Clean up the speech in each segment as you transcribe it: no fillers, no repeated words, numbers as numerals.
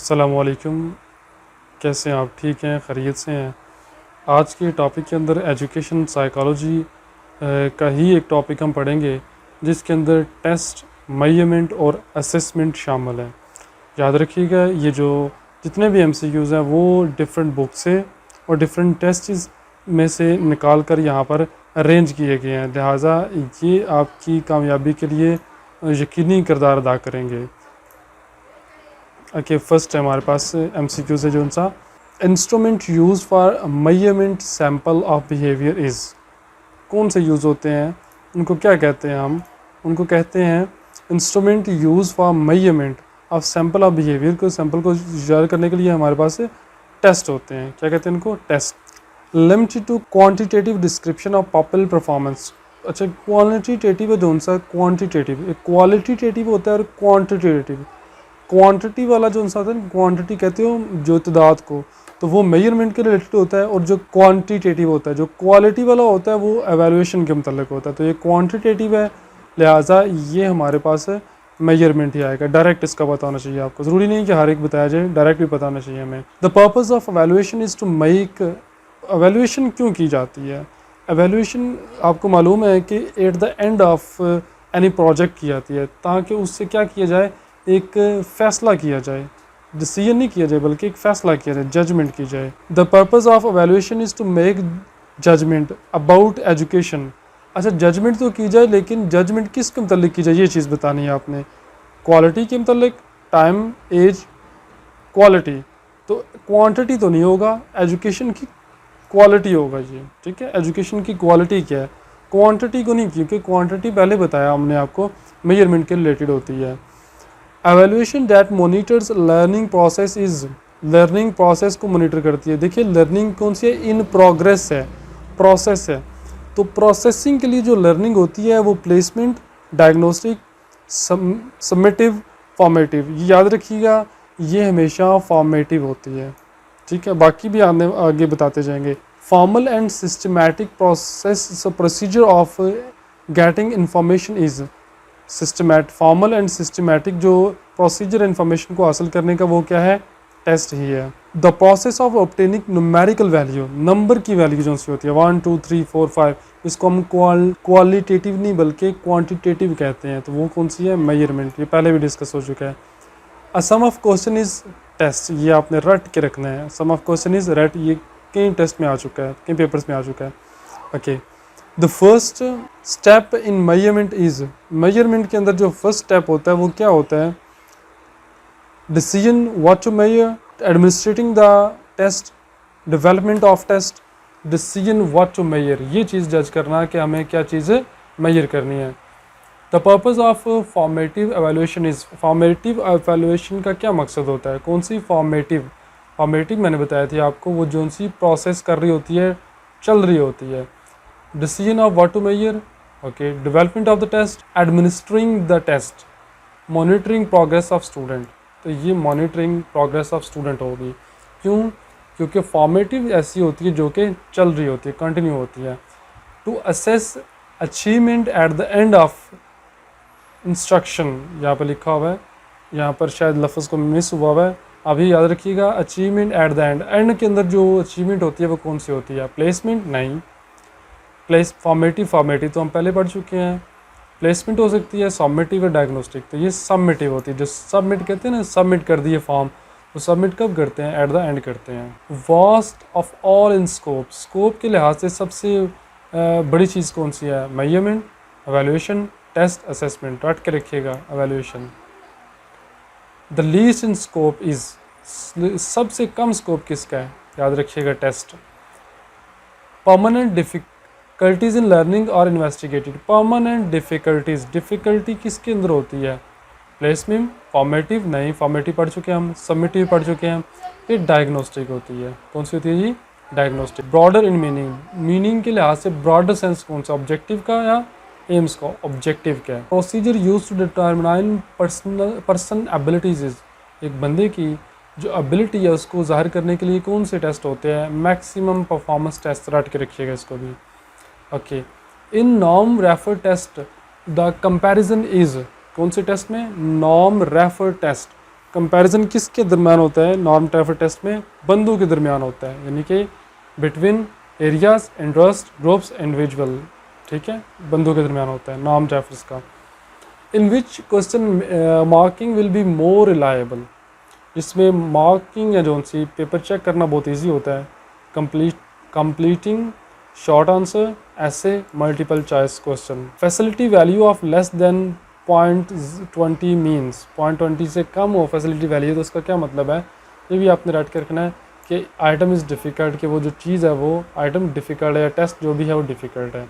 अस्सलामुअलैकुम। कैसे हैं आप? ठीक हैं, खैरियत से हैं? आज के टॉपिक के अंदर एजुकेशन साइकोलॉजी का ही एक टॉपिक हम पढ़ेंगे, जिसके अंदर टेस्ट, मेजरमेंट और असेसमेंट शामिल है। याद रखिएगा, ये जो जितने भी एमसीक्यूज़ हैं वो डिफरेंट बुक से और डिफरेंट टेस्ट्स में से निकाल कर यहाँ पर अरेंज किए गए हैं, लिहाजा ये आपकी कामयाबी के लिए यकीनी किरदार अदा करेंगे। ओके, फर्स्ट है हमारे पास एमसीक्यू से जो सा instrument use for measurement sample of behaviour is, कौन से यूज़ होते हैं, उनको क्या कहते हैं? हम उनको कहते हैं instrument use for measurement of sample of behaviour. को सैंपल को जाहिर करने के लिए हमारे पास टेस्ट होते हैं। क्या कहते हैं इनको? Test. Limited to quantitative description of popular performance. अच्छा, क्वालिटेटिव है जो सा क्वांटिटेटिव, एक क्वालिटेटिव होता है और क्वांटिटेटिव। क्वांटिटी वाला जो सा होता है, क्वांटिटी कहते हो जो तादाद को, तो वो मेजरमेंट के रिलेटेड होता है, और जो क्वांटिटेटिव होता है, जो क्वालिटी वाला होता है, वो एवेल्यूएशन के मतलब होता है। तो ये क्वांटिटेटिव है, लिहाजा ये हमारे पास मेजरमेंट ही आएगा। डायरेक्ट इसका पता होना चाहिए आपको, ज़रूरी नहीं कि हर एक बताया जाए, डायरेक्ट भी पता होना चाहिए हमें। The purpose of evaluation is to make, evaluation क्यों की जाती है? एवेल्यूएशन आपको मालूम है कि at the end of any project की जाती है, ताकि उससे क्या किया जाए, एक फ़ैसला किया जाए, डिसीजन नहीं किया जाए बल्कि एक फ़ैसला किया जाए, जजमेंट की जाए। The purpose of evaluation is to make judgement about education. अच्छा, जजमेंट तो की जाए, लेकिन जजमेंट किसके मतलब की जाए, ये चीज़ बतानी है आपने। क्वालिटी के मतलब, टाइम, एज, क्वालिटी। तो क्वांटिटी तो नहीं होगा, एजुकेशन की क्वालिटी होगा ये, ठीक है। एजुकेशन की क्वालिटी क्या है, क्वांटिटी को नहीं, क्योंकि क्वांटिटी पहले बताया हमने आपको मेजरमेंट के रिलेटेड होती है। Evaluation that monitors learning process is, learning process को मोनिटर करती है। देखिए, लर्निंग कौन सी है? इन प्रोग्रेस है, प्रोसेस है। तो प्रोसेसिंग के लिए जो लर्निंग होती है वो प्लेसमेंट, डायग्नोस्टिक, समेटिव, फॉर्मेटिव। ये याद रखिएगा, ये हमेशा फॉर्मेटिव होती है, ठीक है। बाकी भी आगे बताते जाएंगे। Formal and systematic process procedure of getting information is systematic. Formal and systematic जो प्रोसीजर इन्फॉर्मेशन को हासिल करने का, वो क्या है? टेस्ट ही है। The process of obtaining numerical value, number की वैल्यू जो सी होती है 1 2 3 4 5, इसको हम क्वालिटेटिव नहीं बल्कि क्वांटिटेटिव कहते हैं। तो वो कौन सी है? मेजरमेंट। ये पहले भी डिस्कस हो चुका है। अ सम ऑफ क्वेश्चन इज टेस्ट, ये आपने रट के रखना है। सम ऑफ क्वेश्चन इज रट, ये कई टेस्ट में आ चुका है, कई पेपर्स में आ चुका है। Okay, the first step in measurement is, measurement के अंदर जो फर्स्ट स्टेप होता है वो क्या होता है? Decision what to measure, administrating the test, development of test, decision what to measure. ये चीज़ जज करना कि हमें क्या चीज़ मेजर करनी है। The purpose of formative evaluation is, formative evaluation का क्या मकसद होता है? कौन सी फॉर्मेटिव? फॉर्मेटिव मैंने बताया थी आपको, वो जो सी प्रोसेस कर रही होती है, चल रही होती है। Decision of what to measure, okay, development of the test, administering the test, monitoring progress of student. तो ये मॉनिटरिंग प्रोग्रेस ऑफ स्टूडेंट होगी। क्यों? क्योंकि फॉर्मेटिव ऐसी होती है जो कि चल रही होती है, कंटिन्यू होती है। To assess achievement at the end of instruction, यहाँ पर लिखा हुआ है, यहाँ पर शायद लफ्ज़ को मिस हुआ हुआ है, अभी याद रखिएगा। Achievement at the and, and के अंदर जो अचीवमेंट होती है वो कौन सी होती है? प्लेसमेंट नहीं, फॉर्मेटिव तो हम पहले पढ़ चुके हैं। प्लेसमेंट हो सकती है, सॉमेटिव है, डायग्नोस्टिक। तो ये सबमिटिव होती है, जो सबमिट कहते हैं ना, सबमिट कर दिए फॉर्म, वो सबमिट कब करते हैं? एट द एंड करते हैं। Vast of all in scope, scope के लिहाज से सबसे बड़ी चीज़ कौन सी है? Measurement, evaluation, test, assessment. रट के रखिएगा, evaluation. The least in scope is, सबसे कम स्कोप किसका है? याद रखिएगा, test. Permanent difficulties in learning और इन्वेस्टिगेटेड, परमानेंट डिफ़िकल्टीज़, डिफ़िकल्टी किसके अंदर होती है? प्लेसमेंट, फॉर्मेटिव नहीं, फॉर्मेटिव पढ़ चुके हैं हम, सबमिटिव पढ़ चुके हैं। फिर डायग्नोस्टिक होती है, कौन सी होती है जी? Diagnostic. Broader in meaning, meaning के लिहाज से ब्रॉडर सेंस कौन सा? ऑब्जेक्टिव का या एम्स का? ऑब्जेक्टिव का है। Procedure use to determine person abilities, एक बंदे की जो एबिलिटी है उसको ज़ाहिर करने के लिए कौन से टेस्ट होते हैं? Maximum performance test. रट के रखिएगा इसको भी। Okay, in norm refer test the comparison is, कौन से टेस्ट में? Norm refer test. कंपैरिजन किसके दरमियान होता है नॉर्म ट्रैफर्ड टेस्ट में? बंदों के दरमियान होता है, यानी कि between areas, interest, groups, individual, ठीक है, बंदों के दरमियान होता है नॉर्म ट्रैफर्ड का। In which question marking will be more reliable, जिसमें मार्किंग या जो सी पेपर चेक करना बहुत ईजी होता है। कंप्लीटिंग शॉर्ट आंसर, ऐसे, multiple choice question. Facility value of less than 0.20 means 0.20 से कम हो फैसिलिटी वैल्यू, तो उसका क्या मतलब है, ये भी आपने राइट कर रखना है कि आइटम इज़ डिफ़िकल्ट, कि वो जो चीज़ है वो आइटम डिफ़िकल्ट है, या टेस्ट जो भी है वो डिफ़िकल्ट है।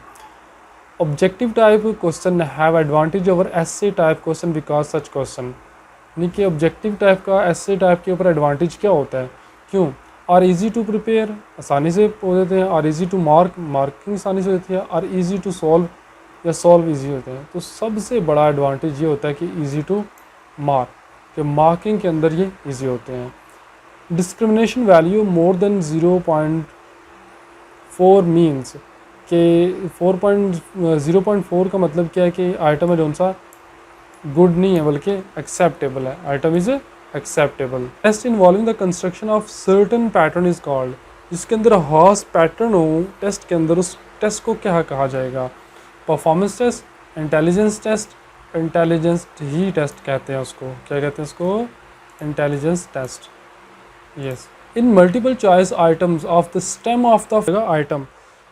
Objective type question have advantage over essay type question because such question, यानी कि ऑब्जेक्टिव टाइप का एसे टाइप के ऊपर एडवांटेज क्या होता है, क्यों? आर इजी टू प्रिपेयर, आसानी से हो देते हैं। Are easy to mark, marking आसानी से होती है। आर इजी टू सॉल्व, या सॉल्व इजी होते हैं। तो सबसे बड़ा एडवांटेज ये होता है कि इजी टू मार्क, कि मार्किंग के अंदर ये इजी होते हैं। Discrimination value more than 0.4 means कि 0.4 का मतलब क्या है कि आइटम है जो सा गुड नहीं है बल्कि एक्सेप्टेबल है, item is acceptable. Test involving the construction of certain pattern is called, जिसके अंदर खास पैटर्न हो टेस्ट के अंदर, उस टेस्ट को क्या कहा जाएगा? Performance test, intelligence test, intelligence ही टेस्ट कहते हैं उसको, क्या कहते हैं उसको? Intelligence test, yes. In multiple choice items of the stem of the item,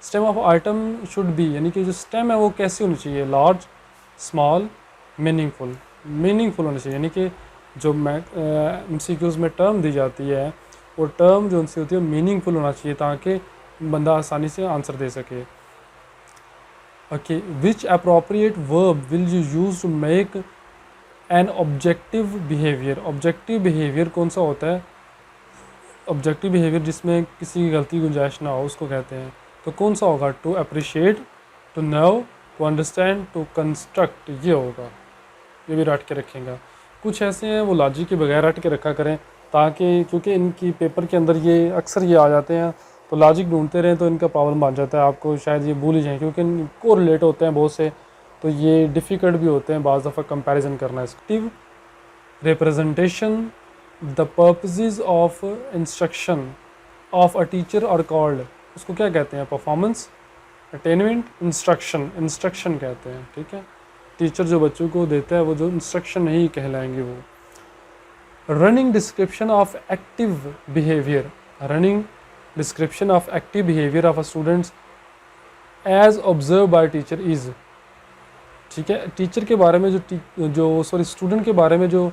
stem of item should be, यानी कि जो स्टेम है वो कैसी होनी चाहिए? Large, small, meaningful. मीनिंगफुल होनी चाहिए, यानी कि जो MCQs में टर्म दी जाती है वो टर्म जो उनसे होती है मीनिंगफुल होना चाहिए, ताकि बंदा आसानी से आंसर दे सके। Okay, which appropriate verb will you use to make an objective behaviour? Objective behaviour कौन सा होता है? ऑब्जेक्टिव बिहेवियर जिसमें किसी की गलती गुंजाइश ना हो उसको कहते हैं। तो कौन सा होगा? To appreciate, to know, to understand, to construct, ये होगा। ये भी रट के रखेंगे। कुछ ऐसे हैं वो लॉजिक के बगैर रट के रखा करें, ताकि क्योंकि इनकी पेपर के अंदर ये अक्सर ये आ जाते हैं, तो लॉजिक ढूंढते रहें तो इनका प्रॉब्लम बन जाता है। आपको शायद ये भूल ही जाएँ, क्योंकि इनको रिलेट होते हैं बहुत से, तो ये डिफ़िकल्ट भी होते हैं बाज़ दफ़ा कंपैरिजन करना। Active representation, the purposes of instruction of a teacher और कॉल्ड, उसको क्या कहते हैं? परफॉर्मेंस, अटेनमेंट, इंस्ट्रक्शन, इंस्ट्रक्शन कहते हैं, ठीक है। टीचर जो बच्चों को देता है वो जो इंस्ट्रक्शन नहीं कहलाएंगे वो। Running description of active behaviour, running description of active behaviour of a students as observe by teacher is, ठीक है। टीचर के बारे में जो स्टूडेंट के बारे में जो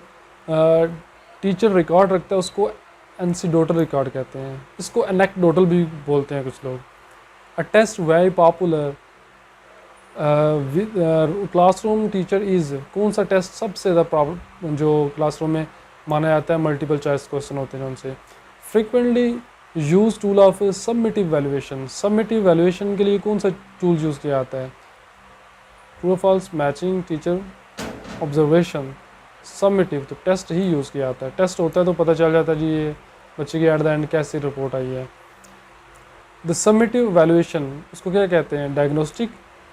टीचर रिकॉर्ड रखता है उसको एनेक्डोटल रिकॉर्ड कहते हैं। इसको एनेक्डोटल भी बोलते हैं कुछ लोग। A test very popular classroom teacher is, कौन सा टेस्ट सबसे ज़्यादा जो क्लासरूम में माना जाता है? मल्टीपल चॉइस क्वेश्चन होते हैं उनसे। Frequently use tool of summative valuation, summative valuation के लिए कौन सा टूल यूज़ किया जाता है? True false, matching, teacher observation, summative, तो टेस्ट ही यूज़ किया जाता है। टेस्ट होता है तो पता चल जाता है जी ये बच्चे की एट द एंड कैसी रिपोर्ट आई है। द सबमिटिव वैल्यूएशन उसको क्या कहते हैं? Diagnostic,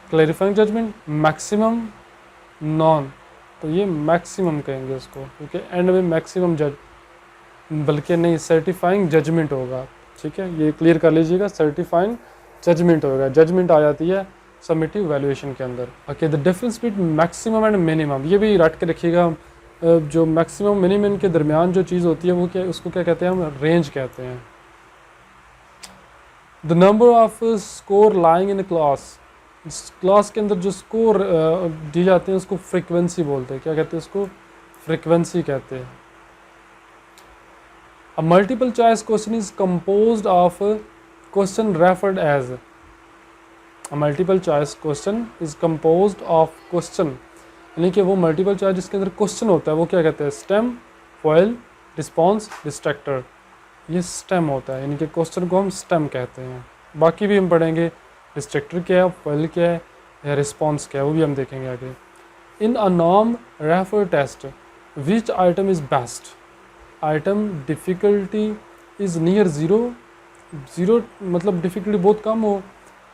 clarifying judgement, maximum, non, तो ये मैक्सिमम कहेंगे उसको, क्योंकि एंड में मैक्सिमम जज, बल्कि नहीं, सर्टिफाइंग जजमेंट होगा, ठीक है। ये क्लियर कर लीजिएगा, सर्टिफाइंग जजमेंट होगा, जजमेंट आ जाती है सबमिटिव वैल्यूएशन के अंदर। Okay, the difference between maximum and minimum, ये भी रट के रखिएगा। जो मैक्सिमम मिनिमम के दरमियान जो चीज़ होती है वो क्या, उसको क्या कहते हैं? हम रेंज कहते हैं। The number off score lying in class, class के अंदर जो स्कोर दी जाते हैं उसको फ्रीक्वेंसी बोलते हैं। क्या कहते हैं उसको? फ्रीक्वेंसी कहते हैं। A multiple choice question is composed of question referred as, a multiple choice question is composed of question, यानी कि वो मल्टीपल चॉइस जिसके अंदर क्वेश्चन होता है वो क्या कहते हैं? स्टेम, फॉइल, रिस्पॉन्स, डिस्ट्रैक्टर, ये स्टेम होता है, यानी कि क्वेश्चन को हम स्टेम कहते हैं। बाकी भी हम पढ़ेंगे, डिस्ट्रैक्टर क्या है, फॉइल क्या है, या रिस्पॉन्स क्या है, वो भी हम देखेंगे आगे। In a norm refer test which item is best? Item difficulty is near zero, zero मतलब डिफ़िकल्टी बहुत कम हो।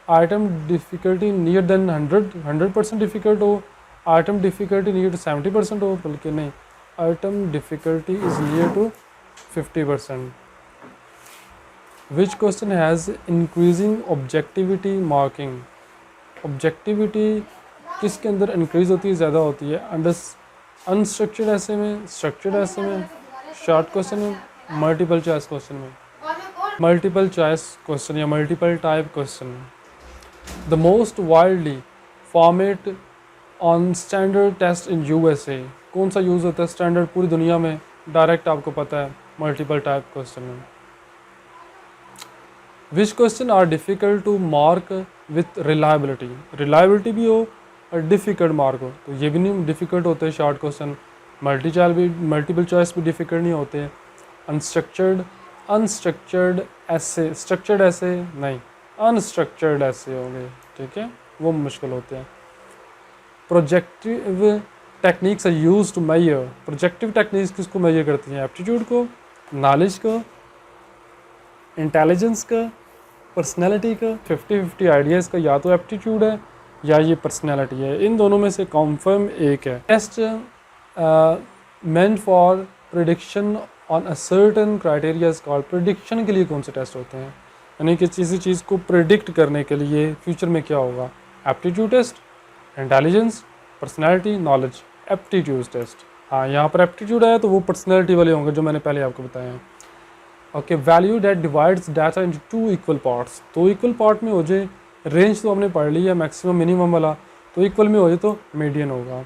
Item difficulty near than 100% difficult हो। आइटम डिफ़िकल्टी नियर टू 70% हो, बल्कि नहीं, item difficulty is near to 50%. Which question has increasing objectivity marking? Objectivity किसके अंदर इंक्रीज होती है, ज़्यादा होती है? अनस्ट्रक्चर्ड ऐसे में, स्ट्रक्चर्ड ऐसे में, शॉर्ट क्वेश्चन में, मल्टीपल चॉइस क्वेश्चन में? मल्टीपल चॉइस क्वेश्चन या मल्टीपल टाइप क्वेश्चन में। The most widely format on standard test in USA, कौन सा यूज़ होता है स्टैंडर्ड पूरी दुनिया में? डायरेक्ट आपको पता है, मल्टीपल टाइप क्वेश्चन में। Which question are difficult to mark with reliability? Reliability भी हो और डिफ़िकल्ट मार्क हो, तो ये भी नहीं डिफ़िकल्ट होते हैं शॉर्ट क्वेश्चन। मल्टीपल चॉइस भी डिफ़िकल्ट नहीं होते। अनस्ट्रक्चर्ड ऐसे, स्ट्रक्चर्ड ऐसे नहीं, अनस्ट्रक्चर्ड ऐसे होंगे, ठीक है, वो मुश्किल होते हैं। Projective techniques are use to measure, projective techniques किसको मेजर करती हैं? एप्टीट्यूड को, नॉलेज को, इंटेलिजेंस का, पर्सनैलिटी का? 50-50 आइडियाज़ का या तो एप्टीट्यूड है या ये पर्सनैलिटी है, इन दोनों में से कॉन्फर्म एक है। Test meant for prediction on a certain criteria is called, prediction के लिए कौन से टेस्ट होते हैं? यानी कि किसी चीज़ को प्रिडिक्ट करने के लिए फ्यूचर में क्या होगा? Aptitude test, intelligence, personality, knowledge. Aptitude test, हाँ यहाँ पर एप्टीट्यूड है तो वो पर्सनैलिटी वाले होंगे जो मैंने पहले आपको बताया है। Okay, value that divides data into 2 equal parts, 2 equal part में हो जाए, रेंज तो हमने पढ़ ली है मैक्सिमम मिनिमम वाला, तो इक्वल में हो जाए तो मीडियन होगा।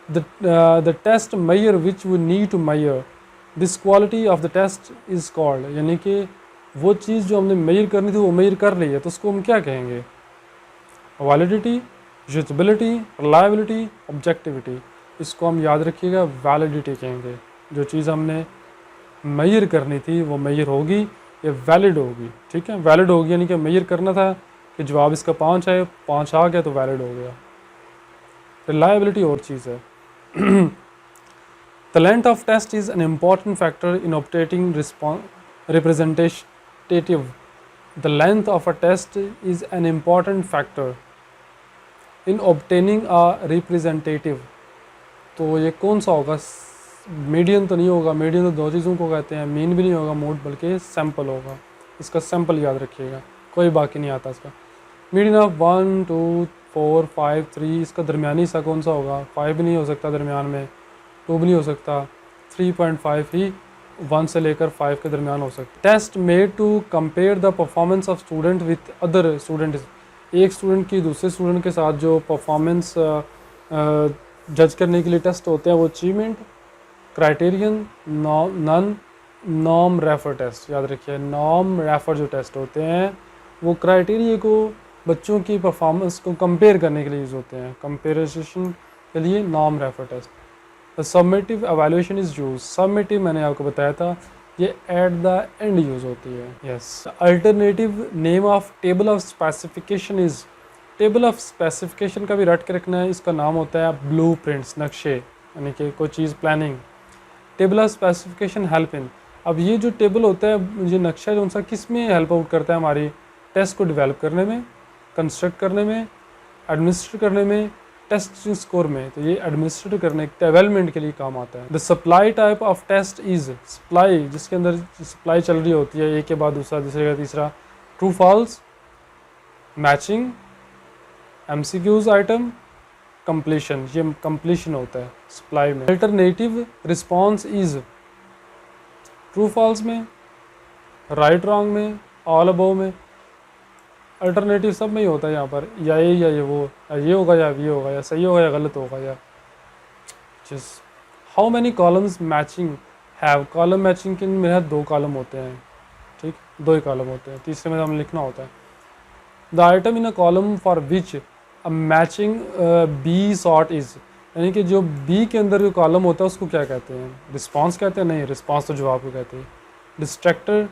The test measure which we need to measure this quality of the test is called, यानी कि वो चीज़ जो हमने मेजर करनी थी वो मेजर कर ली है, तो उसको हम क्या कहेंगे? Validity, usability, reliability, objectivity. इसको हम याद रखिएगा, वैलिडिटी कहेंगे। जो चीज़ हमने मेजर करनी थी वो मेजर होगी या वैलिड होगी, ठीक है। वैलिड होगी यानी कि मेजर करना था कि जवाब इसका 5 है, 5 आ गया तो वैलिड हो गया। रिलायबिलिटी और चीज़ है। The length of test is an important factor in obtaining representative, the length of a test is an important factor in obtaining a representative. तो ये कौन सा होगा? मीडियन तो नहीं होगा, मीडियन तो 2 चीज़ों को कहते हैं, मीन भी नहीं होगा, मोड, बल्कि सैंपल होगा। इसका सैंपल याद रखिएगा, कोई बाकी नहीं आता इसका। मीडियन ऑफ 1, 2, 4, 5, 3, इसका दरमियानी सा कौन सा होगा? 5 भी नहीं हो सकता दरमियान में, 2 भी नहीं हो सकता, 3.5 ही 1 से लेकर 5 के दरमियान हो सकता है। Test made to compare the performance of student with other student, एक स्टूडेंट की दूसरे स्टूडेंट के साथ जो परफॉर्मेंस जज करने के लिए टेस्ट होते हैं वो achievement, criterion, non, norm refer test. याद रखिए, नॉर्म रेफर जो टेस्ट होते हैं वो क्राइटेरिया को, बच्चों की परफॉर्मेंस को कंपेयर करने के लिए यूज़ होते हैं, कंपेरिजन के लिए norm refer test. The summative evaluation is use, summative मैंने आपको बताया था ये एट द एंड यूज़ होती है। Yes, alternative name of table of specification is, table of specification का भी रट के रखना है, इसका नाम होता है ब्लूप्रिंट्स, नक्शे, यानी कि कोई चीज़ planning. Table of specification help in, अब ये जो टेबल होता है, ये नक्शा जो सा किस में हेल्प आउट करता है? हमारी टेस्ट को डेवलप करने में, कंस्ट्रक्ट करने में, एडमिनिस्ट्रेट करने में, टेस्ट स्कोर में। तो ये एडमिनिस्ट्रेट करने, डेवलपमेंट के लिए काम आता है। The supply type of test is, supply जिसके अंदर सप्लाई चल रही होती है, एक के बाद दूसरा, दूसरे का तीसरा, true false, matching, MCQs item, completion, ये कंप्लीशन होता है सप्लाई में। Alternative response is true false में, राइट रॉन्ग में, ऑल अबव में। अल्टरनेटिव सब में ही होता है यहाँ पर, या ये वो, या ये होगा या ये होगा, या सही होगा या गलत होगा, या जिस। How many columns matching have, column matching के मेरे यहाँ 2 कॉलम होते हैं, ठीक, 2 ही कॉलम होते हैं, तीसरे में हमें लिखना होता है। The item in a column for which a matching B sort is, यानी कि जो बी के अंदर जो कॉलम होता है उसको क्या कहते हैं? रिस्पांस कहते हैं? नहीं, रिस्पांस तो जवाब को कहते हैं। डिस्ट्रैक्टर,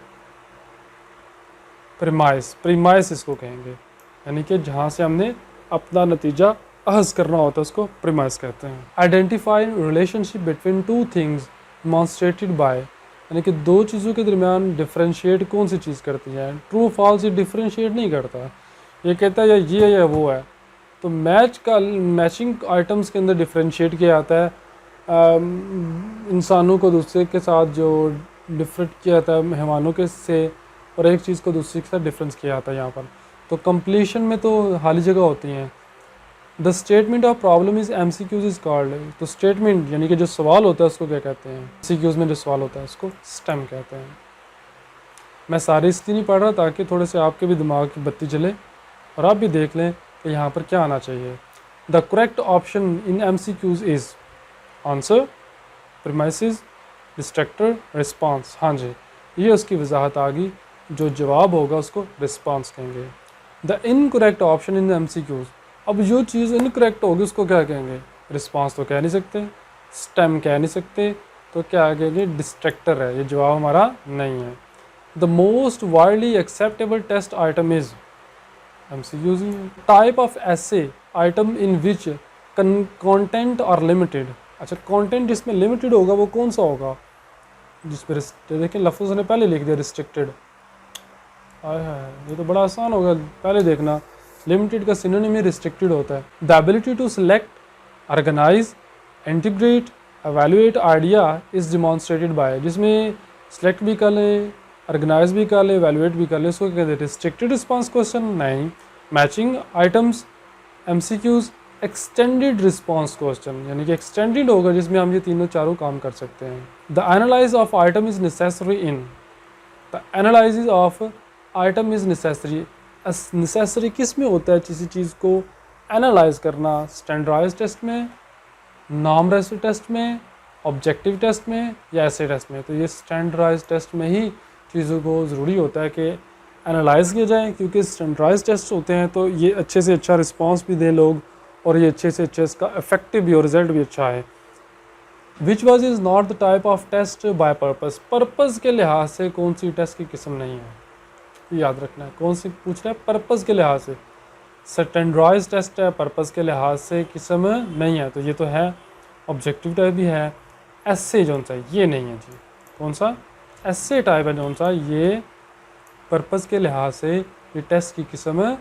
प्रीमाइस, प्रीमाइस इसको कहेंगे, यानी कि जहाँ से हमने अपना नतीजा अहज़ करना होता है उसको प्रीमाइस कहते हैं। Identify relationship between 2 things demonstrated by, यानी कि 2 चीज़ों के दरमियान डिफरेंशिएट कौन सी चीज़ करती है? ट्रू फॉल्स ये डिफरेंशिएट नहीं करता, ये कहता है या ये है या वो है। तो मैच का, मैचिंग आइटम्स के अंदर डिफरेंशिएट किया जाता है इंसानों को दूसरे के साथ जो डिफरेंट किया जाता है हैवानों के से, और एक चीज़ को दूसरे के साथ डिफरेंस किया जाता है यहाँ पर। तो कंप्लीशन में तो खाली जगह होती हैं। The statement of problem is MCQs is called. तो स्टेटमेंट यानी कि जो सवाल होता है उसको क्या कहते हैं? MCQs में जो सवाल होता है उसको स्टेम कहते हैं। मैं सारे इसलिए नहीं पढ़ रहा ताकि थोड़े से आपके भी दिमाग की बत्ती जले और आप भी देख लें कि यहाँ पर क्या आना चाहिए। The correct option in MCQs is answer, premises, destructor, response. हाँ जी, ये उसकी वजाहत आ गई। जो जवाब होगा उसको रिस्पांस कहेंगे। The incorrect option in MCQs, अब जो चीज़ इनकरेक्ट होगी उसको क्या कहेंगे? रिस्पांस तो कह नहीं सकते, स्टेम कह नहीं सकते, तो क्या कहेंगे? डिस्ट्रक्टर है। ये जवाब हमारा नहीं है। The most widely acceptable test item is MCQs ही है। टाइप ऑफ ऐसे item in which content are limited. अच्छा, कंटेंट जिसमें लिमिटेड होगा वो कौन सा होगा? जिसमें देखिए लफ्ज़ ने पहले लिख दिया रिस्ट्रिक्टेड। आय हाय, ये तो बड़ा आसान होगा, पहले देखना। लिमिटेड का सिनोनिम ही रिस्ट्रिक्टेड होता है। The ability to select, organize, integrate, evaluate idea is demonstrated by, जिसमें सेलेक्ट भी कर लें, ऑर्गेनाइज भी कर ले, एवेल्युएट भी कर ले, उसको कहते हैं रिस्ट्रिक्टेड रिस्पांस क्वेश्चन। नहीं। Matching items MCQs extended response question, यानी कि एक्सटेंडेड होगा जिसमें हम ये तीनों चारों काम कर सकते हैं। The analyse of item is necessary in, the analysis of item is necessary. Necessary किस में होता है किसी चीज़ को एनालाइज करना? स्टैंडर्डाइज्ड टेस्ट में, नॉर्म रेसिव टेस्ट में, ऑब्जेक्टिव टेस्ट में या ऐसे टेस्ट में। तो ये स्टैंडर्डाइज्ड टेस्ट में ही चीज़ों को ज़रूरी होता है कि एनालाइज किया जाए, क्योंकि स्टैंडर्डाइज्ड टेस्ट होते हैं तो ये अच्छे से अच्छा रिस्पांस भी दें लोग, और ये अच्छे से अच्छा इसका इफेक्टिव भी और रिजल्ट भी अच्छा है। Which was is not the type of test by purpose. Purpose के लिहाज से कौन सी टेस्ट की किस्म नहीं है, याद रखना है। कौन सी पूछ रहा है? पर्पस के लिहाज से। स्टैंडर्डाइज्ड टेस्ट है, पर्पस के लिहाज से किस्म नहीं है, तो ये तो है। ऑब्जेक्टिव टाइप भी है। ऐसे जो सा ये नहीं है जी। कौन सा? ऐसे टाइप है जो सा, ये पर्पस के लिहाज से ये टेस्ट की किस्म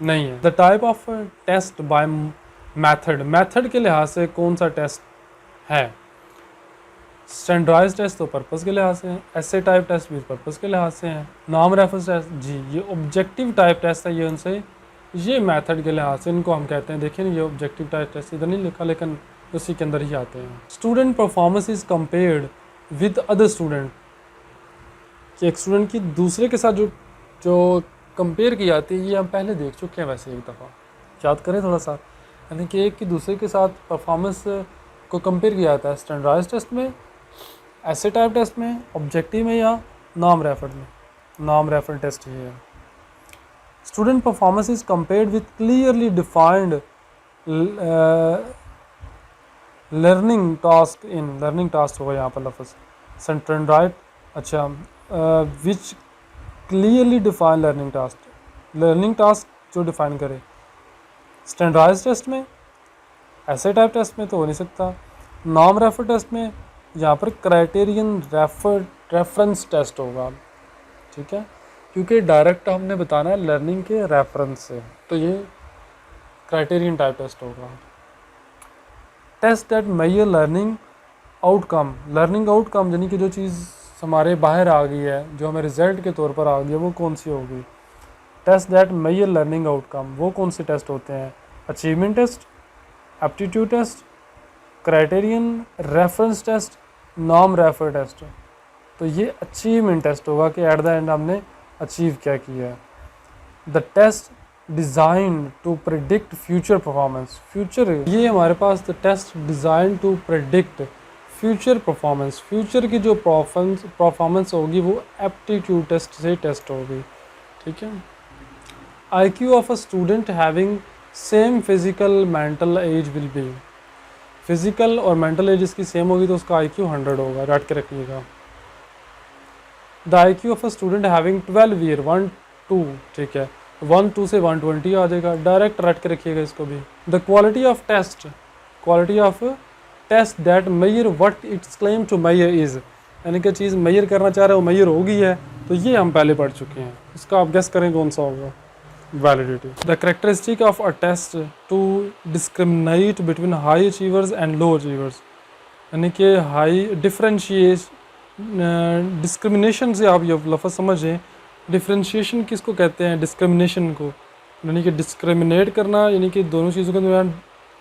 नहीं है। The type of test by method, method के लिहाज से कौन सा टेस्ट है? स्टैंडर्डाइज्ड टेस्ट तो पर्पस के लिहाज से है, ऐसे टाइप टेस्ट भी पर्पस के लिहाज से हैं। नॉर्म रेफरेंस टेस्ट जी, ये ऑब्जेक्टिव टाइप टेस्ट है, ये उनसे ये मेथड के लिहाज से इनको हम कहते हैं। देखिए ना, ये ऑब्जेक्टिव टाइप टेस्ट इधर नहीं लिखा, लेकिन उसी के अंदर ही आते हैं। Student performance is compared with other student, कि एक स्टूडेंट की दूसरे के साथ जो कंपेयर की जाती है, ये हम पहले देख चुके हैं वैसे एक दफ़ा, याद करें थोड़ा सा। यानी कि एक की दूसरे के साथ परफॉर्मेंस को कंपेयर किया जाता है स्टैंडर्डाइज्ड टेस्ट में, ऐसे टाइप टेस्ट में, ऑब्जेक्टिव में या नॉर्म रेफर में। नॉर्म रेफर टेस्ट ही है। Student performance is compared with clearly defined learning task in, learning task होगा यहाँ पर लफ्ज़ स्टैंडर्डाइज्ड। अच्छा, विच clearly define learning task, learning task जो डिफाइन करे। स्टैंडर्डाइज्ड टेस्ट में, ऐसे टाइप टेस्ट में तो हो नहीं सकता। नॉर्म रेफर टेस्ट में यहाँ पर क्राइटेरियन रेफरेंस टेस्ट होगा, ठीक है, क्योंकि डायरेक्ट हमने बताना है लर्निंग के रेफरेंस से, तो ये क्राइटेरियन टाइप टेस्ट होगा। Test that measure learning outcome, learning outcome यानी कि जो चीज़ हमारे बाहर आ गई है, जो हमें रिजल्ट के तौर पर आ गई है, वो कौन सी होगी? Test that measure learning outcome, वो कौन से टेस्ट होते हैं? Achievement test, aptitude test, criterion reference test, norm refer test. तो ये अचीवमेंट टेस्ट होगा कि एट द एंड हमने अचीव क्या किया है। The test design to predict future performance, future ये हमारे पास the test design to predict future performance, future की जो परफॉर्मेंस होगी वो एप्टीट्यूड टेस्ट से टेस्ट होगी, ठीक है। IQ of a student having same physical mental as will be, physical और मेंटल एज इसकी सेम होगी तो उसका IQ 100 होगा, रट के रखिएगा। The IQ of a student having 12 year 1 2, ठीक है, 1 2 से 120 आ जाएगा, डायरेक्ट रट के रखिएगा इसको भी। The quality of test, quality of test that measure what its claim to measure is, यानी कि चीज़ मेजर करना चाह रहे हो मेजर होगी है, तो ये हम पहले पढ़ चुके हैं। इसका आप गेस करें कौन सा होगा? Validity. The characteristic of a test to discriminate between high achievers and low achievers, यानी कि हाई डिस्क्रिमिनेशन से आप ये लफ्ज़ समझें। डिफ्रेंशिएशन किसको कहते हैं? डिस्क्रिमिनेशन को, यानी कि डिस्क्रिमिनेट करना, यानी कि दोनों चीज़ों के दरमियान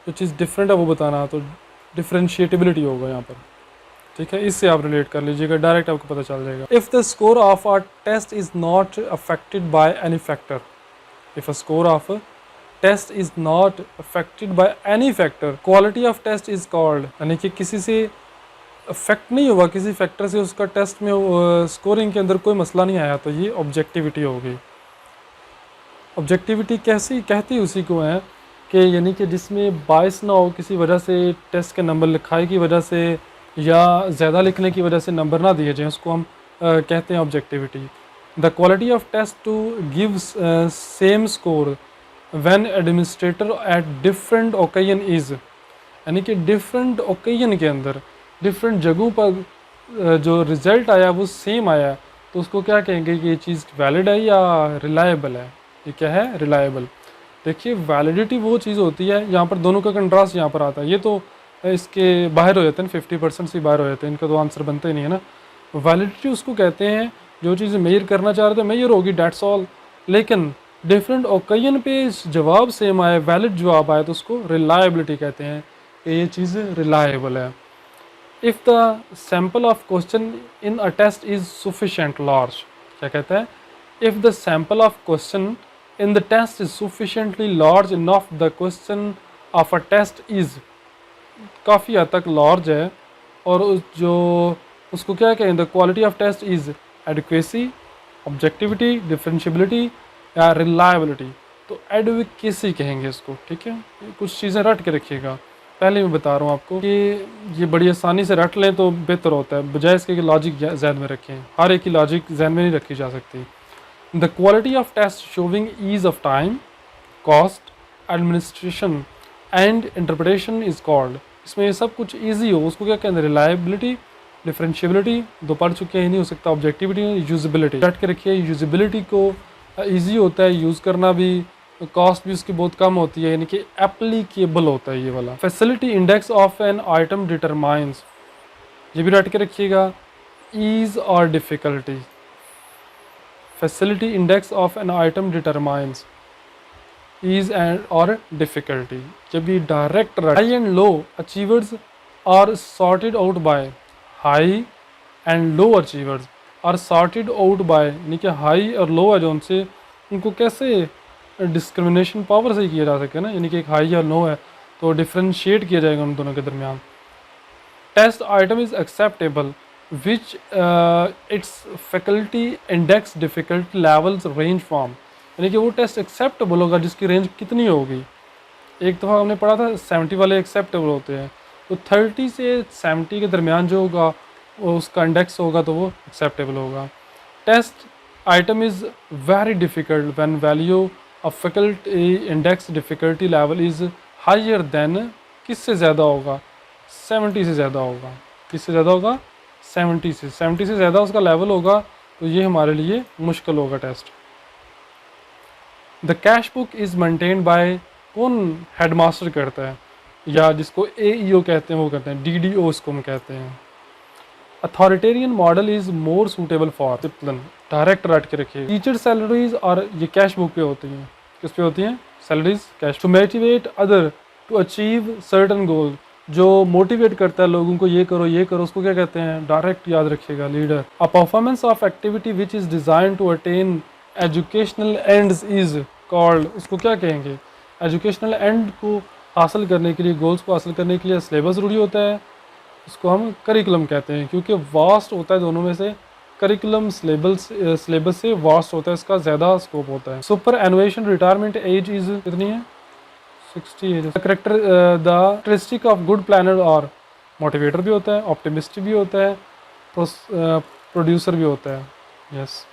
जो चीज़ डिफरेंट है वो बताना, तो डिफ्रेंशिएटिबिलिटी होगा यहाँ पर, ठीक है। इससे आप रिलेट कर लीजिएगा, डायरेक्ट आपको पता चल जाएगा। If the score of a test is not affected by any factor, if a score of test is not affected by any factor, quality of test is called, यानी कि किसी से अफेक्ट नहीं हुआ, किसी फैक्टर से उसका टेस्ट में स्कोरिंग के अंदर कोई मसला नहीं आया, तो ये ऑब्जेक्टिविटी होगी। ऑब्जेक्टिविटी कैसी कहती उसी को है कि यानी कि जिसमें बायस ना हो किसी वजह से, टेस्ट के नंबर लिखाई की वजह से या ज़्यादा लिखने की वजह से नंबर ना दिए जाएँ, उसको हम कहते हैं objectivity. The quality of test to give same score when administrator at different occasion is, यानी कि डिफरेंट ओकेजन के अंदर डिफरेंट जगहों पर जो रिज़ल्ट आया वो सेम आया, तो उसको क्या कहेंगे कि ये चीज़ वैलिड है या रिलायबल है? ये क्या है? रिलायबल। देखिए वैलिडिटी वो चीज़ होती है, यहाँ पर दोनों का कंट्रास्ट यहाँ पर आता है, ये तो इसके बाहर हो जाते हैं, 50% से बाहर हो जाते हैं, इनका तो आंसर बनता ही नहीं है ना। वैलिडिटी उसको कहते हैं जो चीज़ मेजर करना चाह रहे थे मेजर होगी, डेट्स ऑल, लेकिन डिफरेंट ओकेजन पे जवाब सेम आए, वैलिड जवाब आए, तो उसको रिलायबिलिटी कहते हैं कि ये चीज़ रिलायबल है। If the sample of question in a test is sufficient large, क्या कहता है? If the sample of question in the test is sufficiently large enough, the question of a test is काफ़ी हद तक लार्ज है, और जो उसको क्या कहें, the quality of test is adequacy, objectivity, differentiability या रिलायबिलिटी, तो एडवोकेसी कहेंगे इसको, ठीक है। कुछ चीज़ें रट के रखिएगा, पहले मैं बता रहा हूँ आपको कि ये बड़ी आसानी से रट लें तो बेहतर होता है, बजाय इसके कि लॉजिक जहन में रखें, हर एक की लॉजिक जहन में नहीं रखी जा सकती। The quality of test showing ease of time, cost, administration and interpretation is called, इसमें ये सब कुछ easy हो उसको क्या कहते हैं? रिलायबिलिटी, डिफरेंशियबिलिटी दो पढ़ चुके हैं, नहीं हो सकता। ऑब्जेक्टिविटी, यूजिबिलिटी रट के रखिए। यूजिबिलिटी को ईजी होता है यूज़ करना भी, कॉस्ट भी उसकी बहुत कम होती है, यानी कि एप्लीकेबल होता है ये वाला। Facility index of an item determines, ये भी रट के रखिएगा, ईज और difficulty. Facility index of an item determines ease and or difficulty। जब ये direct high and low achievers are sorted out by, high and low achievers are sorted out by, यानी कि हाई और लो है जो उनसे, उनको कैसे डिस्क्रिमिनेशन पावर से किया जा सके ना, यानी कि एक हाई और लो है तो डिफ्रेंशिएट किया जाएगा उन दोनों के दरमियान। Test item is acceptable which its faculty index difficulty levels range from, यानी कि वो टेस्ट एक्सेप्टेबल होगा जिसकी रेंज कितनी होगी। एक दफ़ा हमने पढ़ा था 70 वाले एक्सेप्टेबल होते हैं, तो 30 से 70 के दरमियान जो होगा वो उसका इंडेक्स होगा तो वो एक्सेप्टेबल होगा। Test item is very difficult when value of faculty index difficulty level is higher than, किससे ज़्यादा होगा? 70 से ज़्यादा होगा। किससे ज़्यादा होगा? 70 से ज़्यादा उसका लेवल होगा, तो ये हमारे लिए मुश्किल होगा test. The cash book is maintain by, कौन हेड मास्टर करता है, या जिसको AEO कहते हैं वो करते हैं, DDO इसको हम कहते हैं। Authoritarian model is more suitable for discipline, direct रट के रखिए। टीचर सैलरीज और ये कैश बुक पे होती हैं, किस पे होती हैं? Salaries, cash. To motivate other to achieve certain goal, जो मोटिवेट करता है लोगों को ये करो, उसको क्या कहते हैं? डायरेक्ट याद रखिएगा, leader. A performance of activity which is design to attain educational ends is called, उसको क्या कहेंगे? एजुकेशनल एंड को हासिल करने के लिए, गोल्स को हासिल करने के लिए सिलेबस ज़रूरी होता है, उसको हम करिकुलम कहते हैं, क्योंकि वास्ट होता है दोनों में से। करिकुलम सिलेबस से वास्ट होता है, इसका ज़्यादा स्कोप होता है। Superannuation retirement age is कितनी है? 60 age. Characteristic of good planner और मोटिवेटर भी होता है, ऑप्टिमिस्ट भी होता है, प्रोड्यूसर भी होता है। Yes.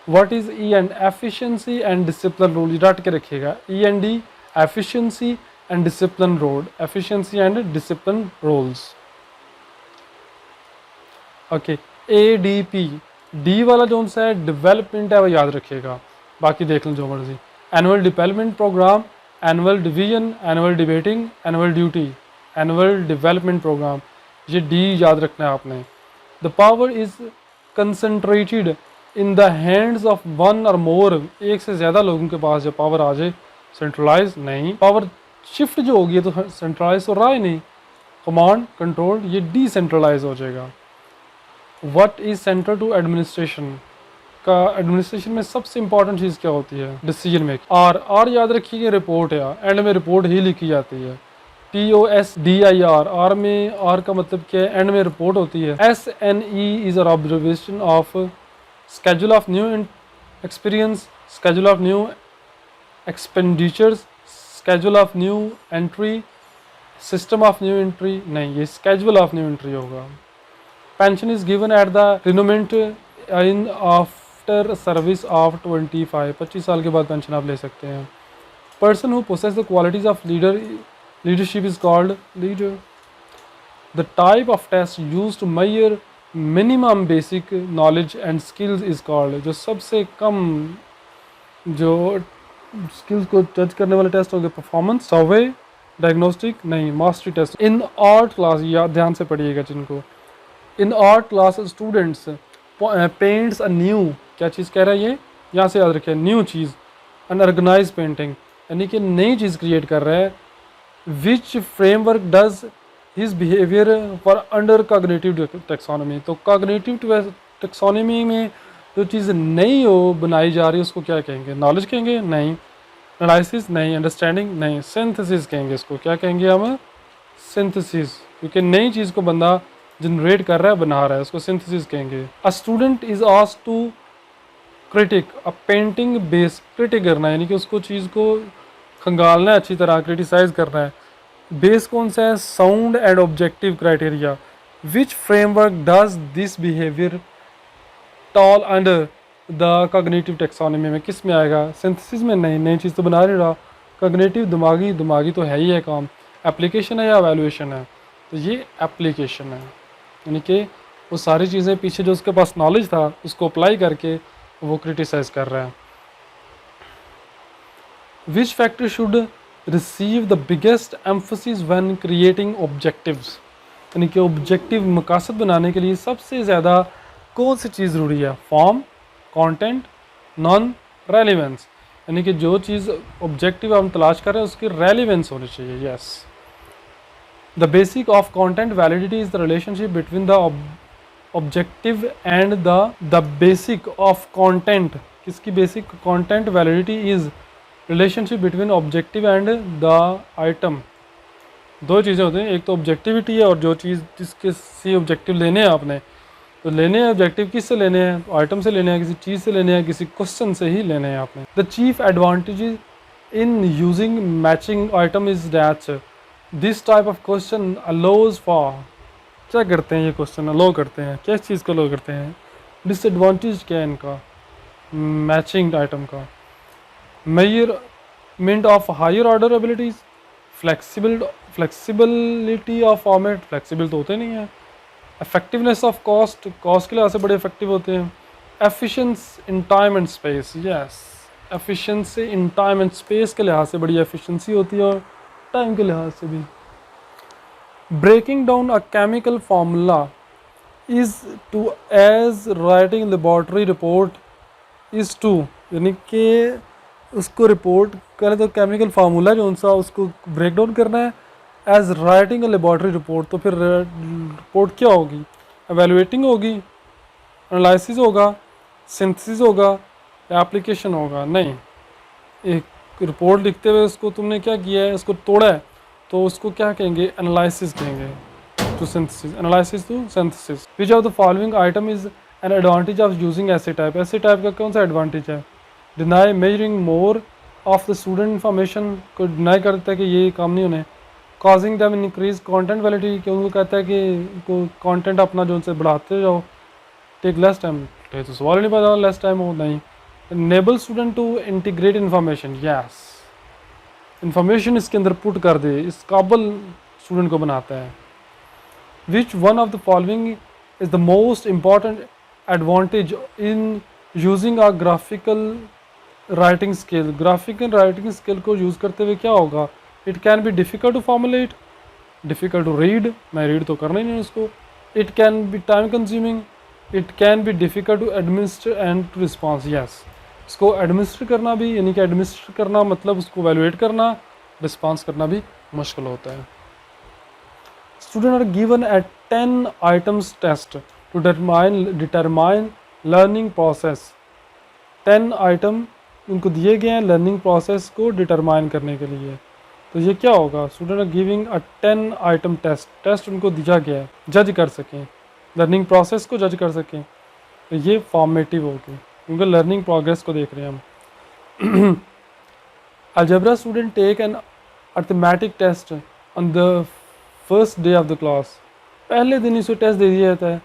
What is EN? Efficiency and discipline rule, रट के रखिएगा। END efficiency and discipline rule, efficiency and discipline rules. Okay. ADP, D वाला जो सा है डेवलपमेंट है वो याद रखिएगा, बाकी देख लें जो मर्जी। Annual development programme, annual division, annual debating, annual duty, annual development programme. ये डी याद रखना है आपने। The power is concentrated in the hands of one or more, एक से ज़्यादा लोगों के पास जब पावर आ जाए, सेंट्रलाइज नहीं, पावर शिफ्ट जो होगी तो सेंट्रलाइज तो रहा ही नहीं, कमांड कंट्रोल ये डिसेंट्रलाइज हो जाएगा। What is central to administration का, एडमिनिस्ट्रेशन में सबसे इंपॉर्टेंट चीज़ क्या होती है, डिसीजन मेकिंग। आर याद रखिए रिपोर्ट है, एंड में रिपोर्ट ही लिखी जाती है। POSDIR, आर में, आर का मतलब क्या है, एंड में रिपोर्ट होती है। SNE is are observation of schedule of new experience, schedule of new expenditures, schedule of new entry, system of new entry, नहीं ये schedule of new entry होगा। pension is given at the renewment in after service of 25 साल के बाद pension आप ले सकते हैं। person who possess the qualities of leadership is called leader। the type of test used to measure minimum basic knowledge and skills is called, जो सबसे कम जो स्किल्स को जज करने वाले टेस्ट हो गए, परफॉर्मेंस सर्वे, डायग्नोस्टिक नहीं, mastery test. In art class, याद ध्यान से पढ़िएगा जिनको, in art class students paints a new, क्या चीज़ कह रहा है ये, यहाँ से याद रखिए, न्यू चीज़, अनऑर्गेनाइज पेंटिंग, यानी कि नई चीज़ क्रिएट कर रहा है। Which framework does his behaviour for under cognitive taxonomy, तो कॉग्निटिव टेक्सोनॉमी में जो चीज़ नई हो बनाई जा रही है उसको क्या कहेंगे, नॉलेज कहेंगे नहीं, एनालिसिस नहीं, अंडरस्टैंडिंग नहीं, सिंथेसिस कहेंगे इसको, क्या कहेंगे हम, सिंथेसिस, क्योंकि नई चीज़ को बंदा जनरेट कर रहा है, बना रहा है, उसको सिंथेसिस कहेंगे। A student is asked to critique a painting base, critique करना है यानी कि उसको चीज़ को खंगालना है, अच्छी तरह क्रिटिसाइज करना है। बेस कौन सा है, sound and objective criteria. Which framework does this behaviour tall under the cognitive taxonomy में, किस में आएगा, सिंथेसिस में नहीं, नई चीज़ तो बना नहीं रहा। कॉग्निटिव दिमागी, दिमागी तो है ही है काम, एप्लीकेशन है या एवेल्यूएशन है, तो ये एप्लीकेशन है, यानी कि वो सारी चीज़ें पीछे जो उसके पास नॉलेज था उसको अप्लाई करके वो क्रिटिसाइज कर रहा है। Which factor should receive the biggest emphasis when creating objectives, यानी कि ऑब्जेक्टिव मकासद बनाने के लिए सबसे ज़्यादा कौन सी चीज़ ज़रूरी है, फॉर्म, कंटेंट, नॉन रेलिवेंस, यानी कि जो चीज़ ऑब्जेक्टिव हम तलाश कर रहे हैं उसकी रेलिवेंस होनी चाहिए। Yes, the basic of content validity is the relationship between the objective and the basic of content, किसकी basic, content validity is relationship between objective and the item. दो चीज़ें होती हैं, एक तो ऑब्जेक्टिविटी है और जो चीज़ जिसके सी ऑब्जेक्टिव लेने हैं आपने, तो लेने हैं ऑब्जेक्टिव किस से लेने हैं, आइटम से लेने हैं, किसी चीज़ से लेने हैं, किसी क्वेश्चन से ही लेने हैं आपने। The chief advantage in using matching item is that this type of question allows for, क्या करते हैं ये क्वेश्चन अलाउ करते हैं, किस चीज़ को अलाउ करते हैं, डिसएडवांटेज क्या है इनका, मैचिंग आइटम का, measurement of higher order abilities, flexibility of format, flexible तो होते नहीं है, इफेक्टिवनेस ऑफ कॉस्ट, कॉस्ट के लिहाज से बड़े इफेक्टिव होते हैं, efficiency in time and space, yes efficiency in time and space के लिहाज से बड़ी एफिशिएंसी होती है और टाइम के लिहाज से भी। Breaking down a chemical formula is to as writing laboratory report is to, यानी कि उसको रिपोर्ट पहले तो केमिकल फार्मूला जो सा उसको ब्रेक डाउन करना है, as writing a laboratory report, तो फिर रिपोर्ट क्या होगी, एवेलुएटिंग होगी, एनालिसिस होगा, सिंथेसिस होगा, एप्लीकेशन होगा, नहीं, एक रिपोर्ट लिखते हुए उसको तुमने क्या किया है, उसको तोड़ा है, तो उसको क्या कहेंगे, एनालिसिस कहेंगे to synthesis, analysis to synthesis. Which of the following item is an advantage of using ऐसे टाइप, ऐसे टाइप का कौन सा एडवांटेज है, deny measuring more of the student information, को डिनाई करता है कि ये काम नहीं होने, causing them increase content validity, क्योंकि वो कहता है कि को कॉन्टेंट अपना जो उनसे बढ़ाते जाओ, टेक लेस टाइम, तो सवाल नहीं पता लेस टाइम हो, नहीं, enable student to integrate information, yes information इसके अंदर पुट कर दे, इस काबल स्टूडेंट को बनाता है। Which one of the following is the most important advantage in using a graphical writing skill, graphical writing skill को यूज़ करते हुए क्या होगा, it can be difficult to formulate, difficult to read, मैं रीड तो करना ही नहीं उसको। It can be time consuming, it can be difficult to administer and to response. Yes, इसको एडमिनिस्टर करना भी, यानी कि एडमिनिस्टर करना मतलब उसको वैल्यूएट करना, रिस्पॉन्स करना भी मुश्किल होता है। Student are given at 10 items test to determine learning process. 10 item उनको दिए गए हैं लर्निंग प्रोसेस को डिटरमाइन करने के लिए। तो ये क्या होगा, student are giving a 10 item test उनको दिया गया है, जज कर सकें, लर्निंग प्रोसेस को जज कर सकें। तो ये फॉर्मेटिव होगी, क्योंकि लर्निंग प्रोग्रेस को देख रहे हैं हम। Algebra student take an arithmetic test on the first day of the class. पहले दिन इसे टेस्ट दे दिया जाता है,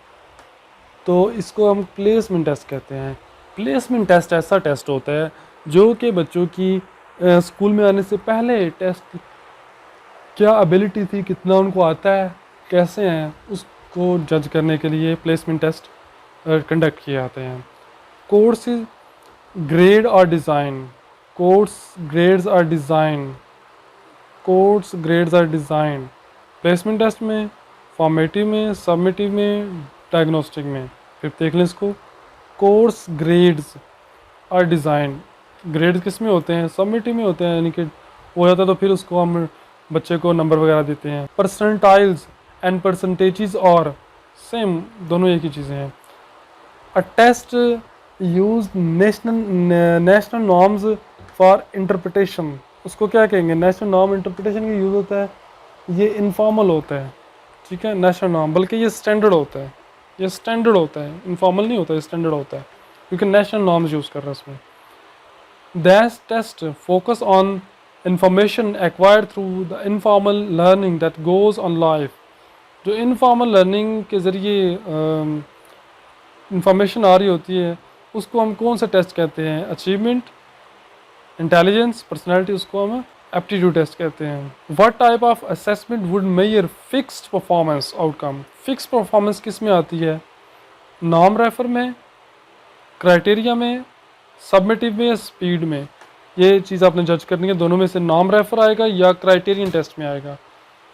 तो इसको हम प्लेसमेंट टेस्ट कहते हैं। प्लेसमेंट टेस्ट ऐसा टेस्ट होता है जो कि बच्चों की स्कूल में आने से पहले टेस्ट क्या एबिलिटी थी, कितना उनको आता है, कैसे हैं, उसको जज करने के लिए प्लेसमेंट टेस्ट कंडक्ट किए जाते हैं। Course grade are design, course grades are design, course grades are design placement test में, फॉर्मेटिव में, सबमिटिव में, डायग्नोस्टिक में। फिर देख लें इसको, course grades are design, grades किस में होते हैं, सबमिटिव में होते हैं, यानी कि हो जाता है तो फिर उसको हम बच्चे को नंबर वगैरह देते हैं। परसेंटाइल्स एंड परसेंटेजेस और सेम, दोनों एक ही चीज़ें हैं। A test use national norms for interpretation, उसको क्या कहेंगे, नेशनल नॉर्म इंटरप्रिटेशन का यूज़ होता है। ये इनफॉर्मल होता है, ठीक है, नेशनल नॉर्म, बल्कि ये स्टैंडर्ड होता है, ये स्टैंडर्ड होता है, इनफॉर्मल नहीं होता, ये स्टैंडर्ड होता है, क्योंकि नेशनल नॉर्म्स यूज़ कर रहा है उसमें। This test focus on information acquired through the informal learning that goes on life। जो informal learning के ज़रिए इंफॉर्मेशन आ रही होती है, उसको हम कौन सा टेस्ट कहते हैं, अचीवमेंट, इंटेलिजेंस, पर्सनैलिटी, उसको हम एप्टीट्यूड टेस्ट कहते हैं। What type of assessment would measure fixed performance outcome? Fix performance किस में आती है, नॉर्म रेफर में, क्राइटेरिया में, सबमिटिव में या स्पीड में। ये चीज़ आपने जज करनी है, दोनों में से नॉर्म रेफर आएगा या क्राइटेरियन टेस्ट में आएगा।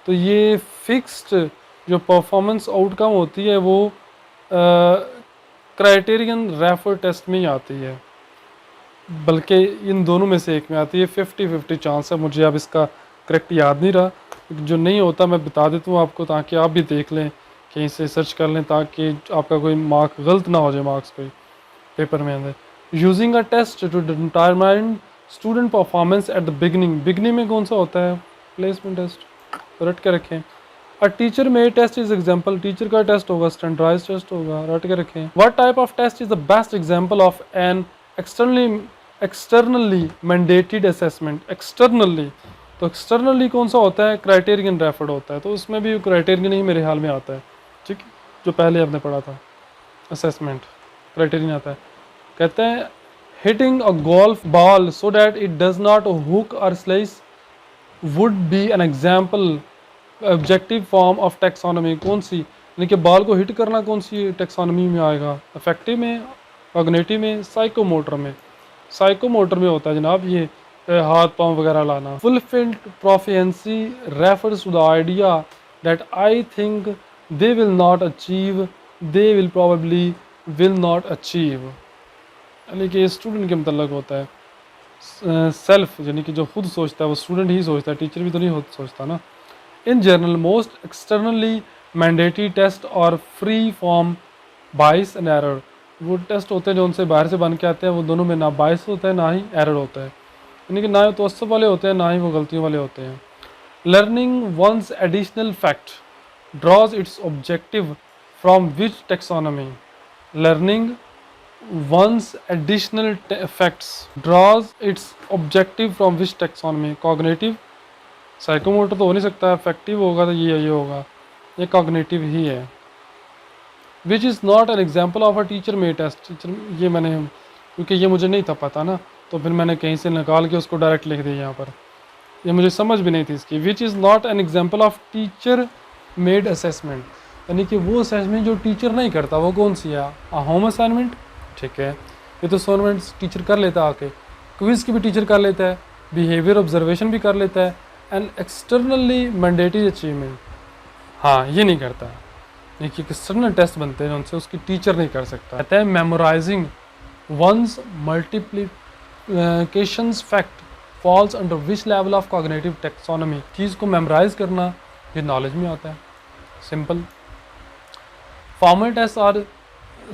तो ये फिक्स्ड जो परफॉर्मेंस आउटकम होती है वो क्राइटेरियन रेफर टेस्ट में ही आती है, बल्कि इन दोनों में से एक में आती है। 50-50 चांस है, मुझे अब इसका करेक्ट याद नहीं रहा, जो नहीं होता मैं बता देता हूँ आपको, ताकि आप भी देख लें, कहीं से सर्च कर लें, ताकि आपका कोई मार्क गलत ना हो जाए मार्क्स कोई पेपर में अंदर। Using a test to determine student performance at the beginning में कौन सा होता है, प्लेसमेंट टेस्ट, रट के रखें। अ टीचर में टेस्ट इज एग्जाम्पल, टीचर का टेस्ट होगा, स्टैंडर्डाइज टेस्ट होगा, रट के रखें। What type of test is the best example of an externally mandated assessment. Externally, तो एक्सटर्नली कौन सा होता है, क्राइटेरियन रेफर्ड होता है, तो उसमें भी क्राइटेरियन ही मेरे ख्याल में आता है, ठीक, जो पहले आपने पढ़ा था, असेसमेंट क्राइटेरियन आता है। कहते हैं hitting a golf ball so that it does not hook और slice would be an example objective form of taxonomy. कौन सी, यानी कि बॉल को हिट करना कौन सी टेक्सोनॉमी में आएगा, अफेक्टिव में, कॉग्निटिव में, साइकोमोटर में। साइकोमोटर में होता है जनाब ये हाथ पाँव वगैरह लाना। Fulfilled proficiency refers to the idea that I think they will not achieve, they will probably will not achieve, यानी कि स्टूडेंट के मतलब होता है। सेल्फ, यानी कि जो खुद सोचता है वो स्टूडेंट ही सोचता है, टीचर भी तो नहीं खुद सोचता ना। In general most externally mandatory test और free from bias and error, वो टेस्ट होते हैं जो उनसे बाहर से बन के आते हैं, वो दोनों में ना बाइस होता है ना ही एरर होता है, यानी कि ना ही तो वाले होते हैं ना ही वो गलतियों वाले होते हैं। Learning one's additional fact draws its objective from which taxonomy. लर्निंग one's additional facts draws its objective from which taxonomy। cognitive, psychomotor तो हो नहीं सकता, effective होगा तो ये होगा, ये cognitive ही है। which is not an example of a teacher made test। Teacher, ये मैंने, क्योंकि ये मुझे नहीं था पता ना, तो फिर मैंने कहीं से निकाल के उसको डायरेक्ट लिख दिया यहाँ पर, ये मुझे समझ भी नहीं थी इसकी। which is not an example of teacher made assessment, यानी कि वो असेसमेंट जो टीचर नहीं करता, वो कौन सी है, होम असाइनमेंट, ठीक है, ये तो असाइनमेंट्स टीचर कर लेता है आके, क्विज़ की भी टीचर कर लेता है, बिहेवियर ऑब्जर्वेशन भी कर लेता है, एंड एक्सटर्नली मैंडेटरी अचीवमेंट, हाँ ये नहीं करता। देखिए एक्सटर्नल टेस्ट बनते हैं उनसे उसकी टीचर नहीं कर सकता। कहते हैं memorising once multiplications fact falls under which level of cognitive taxonomy. चीज़ को मेमोराइज करना ये नॉलेज में आता है, simple. Formal test are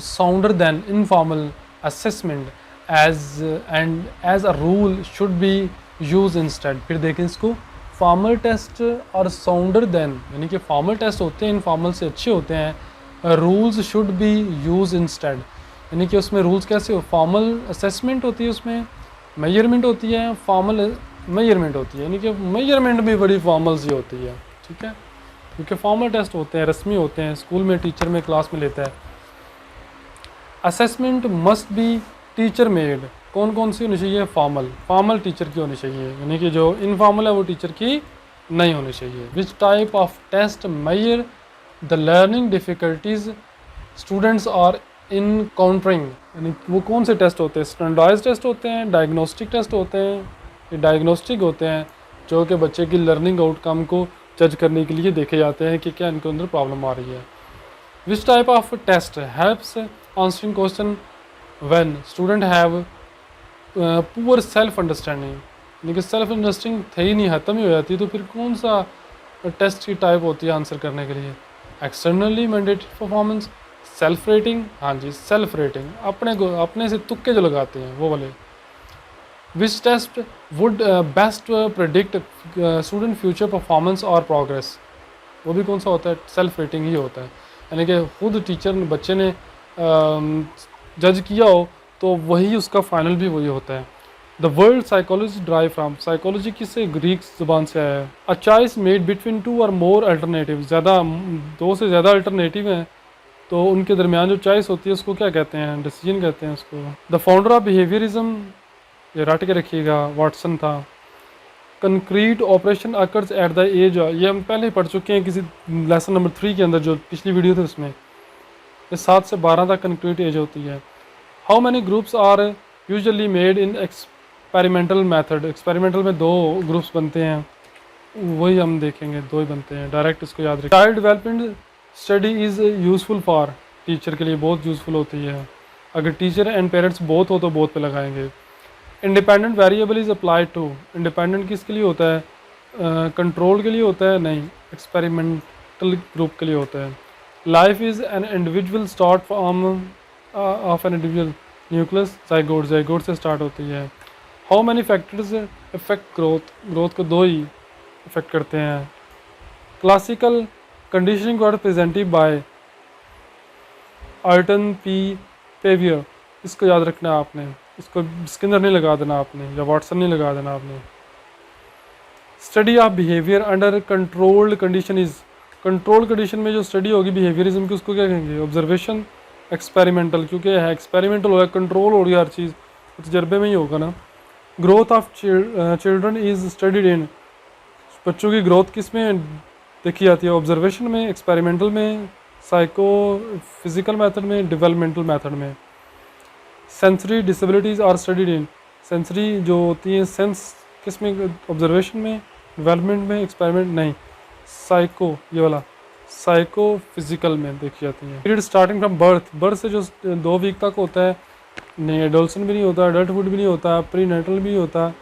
sounder than informal assessment as a rule should be used instead। फिर देखें इसको, फॉर्मल टेस्ट और साउंडर देन, यानी कि फॉर्मल टेस्ट होते हैं इनफॉर्मल से अच्छे होते हैं, rules should be use instead, यानी कि उसमें रूल्स कैसे हो, फॉर्मल असेसमेंट होती है, उसमें मेजरमेंट होती है, फॉर्मल मेजरमेंट होती है, यानी कि मेजरमेंट भी बड़ी फॉर्मल सी होती है, ठीक है, क्योंकि फॉर्मल टेस्ट होते हैं, रस्मी होते हैं, स्कूल में टीचर में क्लास में लेता है। Assessment must be teacher made, कौन कौन सी होनी चाहिए, फॉर्मल टीचर की होनी चाहिए, यानी कि जो इनफॉर्मल है वो टीचर की नहीं होनी चाहिए। Which type of test measure the learning difficulties students are encountering, यानी वो कौन से टेस्ट होते हैं, स्टैंडर्डाइज्ड टेस्ट होते हैं, डायग्नोस्टिक टेस्ट होते हैं, ये डायग्नोस्टिक होते हैं जो कि बच्चे की लर्निंग आउटकम को जज करने के लिए देखे जाते हैं कि क्या इनके अंदर प्रॉब्लम आ रही है। Which type of test helps answering question when student have poor self understanding, यानी कि सेल्फ अंडरस्टैंडिंग थे ही नहीं, ख़त्म ही हो जाती, तो फिर कौन सा टेस्ट की टाइप होती है आंसर करने के लिए। Externally mandatory performance, self rating, हाँ जी सेल्फ रेटिंग, अपने को अपने से तुक्के जो लगाते हैं वो वाले। Which test would best predict student future performance और प्रोग्रेस, वो भी कौन सा होता है, सेल्फ रेटिंग ही होता है, यानी कि खुद टीचर बच्चे ने जज किया हो तो वही उसका फाइनल भी वही होता है। The world psychology drive from, psychology किससे, ग्रीक ज़ुबान से आया है। A choice made between two और मोर अल्टरनेटिव, ज़्यादा दो से ज़्यादा अल्टरनेटिव हैं तो उनके दरमियान जो चॉइस होती है उसको क्या कहते हैं, डिसीजन कहते हैं उसको। द फाउंडर ऑफ बिहेवियरिज्म, ये रट के रखिएगा, वाटसन था। Concrete operation occurs at the age, ये हम पहले ही पढ़ चुके हैं किसी लेसन नंबर 3 के अंदर, जो पिछली वीडियो थी उसमें, ये 7 से 12 तक कंक्रीट एज होती है। How many groups are usually made in experimental method, experimental में 2 ग्रुप्स बनते हैं, वही हम देखेंगे, 2 ही बनते हैं, डायरेक्ट इसको याद रखिए। Child development study is useful for, teacher के लिए बहुत यूज़फुल होती है, अगर टीचर एंड पेरेंट्स बोथ हो तो बोथ पे लगाएंगे। Independent variable is apply to, independent किसके लिए होता है, कंट्रोल के लिए होता है, नहीं एक्सपेरिमेंटल ग्रुप के लिए होता है। Life is an individual start from of an individual nucleus, zygote, zygote से स्टार्ट होती है। How many factors effect growth, growth को 2 ही इफेक्ट करते हैं। क्लासिकल कंडीशनिंग को प्रेजेंटेड बाय आर्टन पी पेवियर, इसको याद रखना है आपने, इसको स्किनर नहीं लगा देना आपने या वाटसन नहीं लगा देना आपने। Study of behaviour under controlled condition is, control condition में जो स्टडी होगी बिहेवियरिज्म की उसको क्या कहेंगे, ऑब्जर्वेशन। एक्सपेरिमेंटल, क्योंकि है एक्सपेरिमेंटल होगा, कंट्रोल हो रही हर चीज़, तजर्बे में ही होगा ना। Growth of children is studied in, बच्चों की ग्रोथ किस में देखी जाती है, ऑब्जर्वेशन में, एक्सपेरिमेंटल में, साइको फिजिकल मेथड में, डेवलपमेंटल मेथड में। Sensory disabilities are studied in, sensory जो होती है सेंस किस में, ऑब्जर्वेशन में, डेवलपमेंट में, एक्सपेरिमेंट नहीं, साइको, ये वाला साइको फिजिकल में देखी जाती है। Period starting from birth, birth से जो 2 वीक तक होता है, नहीं एडोल्सन भी नहीं होता, एडल्टहुड भी नहीं होता, प्री नेटल भी होता,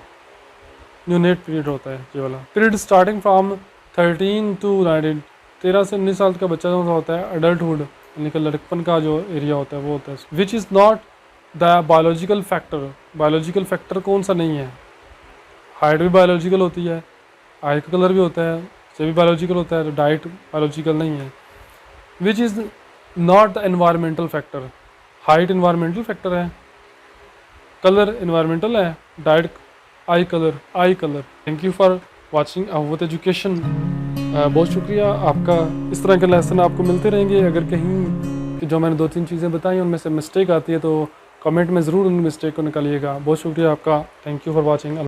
न्यूनेट पीरियड होता है ये वाला। पीरियड स्टार्टिंग फ्रॉम 13 टू 19, 13 से 19 साल का बच्चा जो होता है, एडल्टहुड यानी कि लड़कपन का जो एरिया होता है वो होता है। Which is not the biological factor, biological factor कौन सा नहीं है, हाइट भी बायोलॉजिकल होती है, आई का कलर भी होता है, ये भी बायोलॉजिकल होता है, तो डाइट बायोलॉजिकल नहीं है। Which is not the environmental factor, height environmental factor है, कलर एनवायरमेंटल है, diet I colour. Thank you for watching Awadh education, बहुत शुक्रिया आपका। इस तरह के लेसन आपको मिलते रहेंगे। अगर कहीं जो मैंने 2-3 चीज़ें बताई उनमें से मिस्टेक आती है तो कमेंट में ज़रूर उन मिस्टेक को निकालिएगा। बहुत शुक्रिया आपका, थैंक यू फॉर वाचिंग।